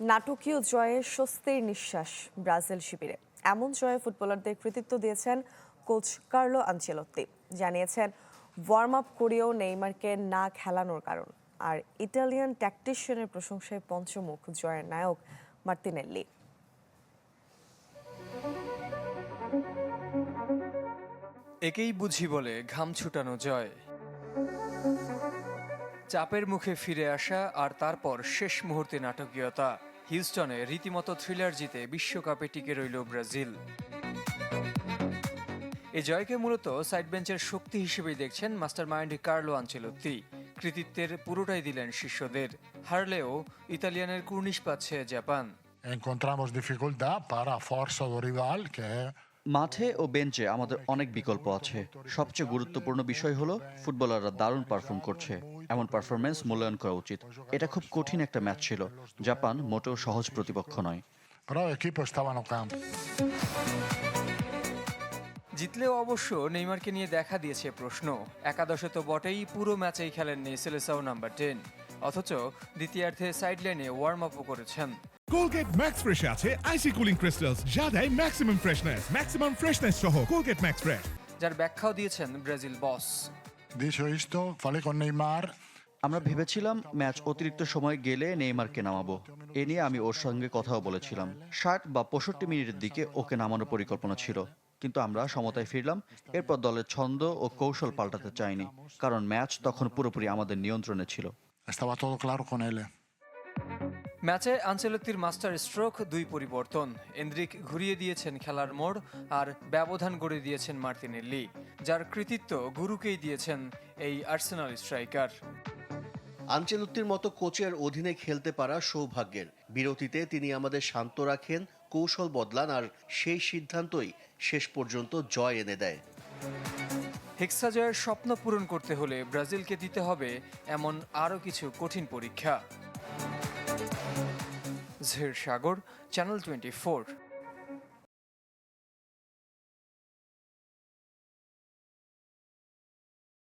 নাটকীয় জয়ে স্বস্তির নিঃশ্বাস ব্রাজিল শিবিরে। এমন জয়ে ফুটবলারদের কৃতিত্ব দিয়েছেন কোচ কার্লো আনচেলত্তি। জানিয়েছেন ওয়ার্ম আপ করেও নেইমারকে না খেলানোর কারণ। আর ইটালিয়ান ট্যাকটিশিয়ানের প্রশংসায় পঞ্চমুখ জয়ের নায়ক মার্তিনেল্লি। একেই বুঝি বলে ঘাম ছুটানো জয়। চাপের মুখে ফিরে আসা আর তারপর শেষ মুহূর্তে নাটকীয়তা। হিউস্টনে রীতিমতো থ্রিলার জিতে বিশ্বকাপে টিকে রইল ব্রাজিল। এ জয়কে মূলত সাইড বেঞ্চের শক্তি হিসেবেই দেখছেন মাস্টারমাইন্ড কার্লো আনচেলত্তি। কৃতিত্বের পুরোটাই দিলেন শিষ্যদের। হারলেও ইতালিয়ানের কুর্নিশ পাচ্ছে Japan. Encontramos dificultà para forza do rival che è মাঠে ও বেঞ্চে আমাদের অনেক বিকল্প আছে। সবচেয়ে গুরুত্বপূর্ণ বিষয় হলো ফুটবলাররা দারুণ পারফর্ম করছে। এমন পারফরমেন্স মূল্যায়ন করা উচিত। এটা খুব কঠিন একটা ম্যাচ ছিল। জাপান মোটেও সহজ প্রতিপক্ষ নয়। però l'equipe stava no campo. জিতলেও অবশ্য নেইমারকে নিয়ে দেখা দিয়েছে প্রশ্ন। একাদশে তো বটেই, পুরো ম্যাচেই খেলেননি সেলেসাও নাম্বার 10। অথচ দ্বিতীয়ার্ধে সাইডলাইনে ওয়ার্ম আপও করেছেন। কোলগেট ম্যাক্স ফ্রেশে আছে আইসি কুলিং ক্রিস্টালস, যা দেয় ম্যাক্সিমাম ফ্রেশনেস সহ কোলগেট ম্যাক্স ফ্রেশ, যার ব্যাখ্যাও দিয়েছেন ব্রাজিল বস। Dice isto, fale con Neymar. আমরা ভেবেছিলাম ম্যাচ অতিরিক্ত সময় গেলে নেইমারকে নামাবো। এ নিয়ে আমি ওর সঙ্গে কথাও বলেছিলাম। 60 বা 65 মিনিটের দিকে ওকে নামানোর পরিকল্পনা ছিল, কিন্তু আমরা সমতায় ফিরলাম। এরপর দলের ছন্দ ও কৌশল পাল্টাতে চাইনি, কারণ ম্যাচ তখন পুরোপুরি আমাদের নিয়ন্ত্রণে ছিল। Stava tutto claro con ele. ম্যাচে আনচেলত্তির মাস্টার স্ট্রোক 2 পরিবর্তন। এন্দ্রিক ঘুরিয়ে দিয়েছেন খেলার মোড়, আর ব্যবধান গড়ে দিয়েছেন মার্তিনেল্লি, যার কৃতিত্ব গুরুকেই দিয়েছেন এই আর্সেনাল স্ট্রাইকার। আনচেলত্তির মতো কোচের অধীনে খেলতে পারা সৌভাগ্যের। বিরতিতে তিনি আমাদের শান্ত রাখেন, কৌশল বদলান, আর সেই সিদ্ধান্তই শেষ পর্যন্ত জয় এনে দেয়। হেক্সা জয়ের স্বপ্ন পূরণ করতে হলে ব্রাজিলকে দিতে হবে এমন আরও কিছু কঠিন পরীক্ষা। জহির সাগর, চ্যানেল 24।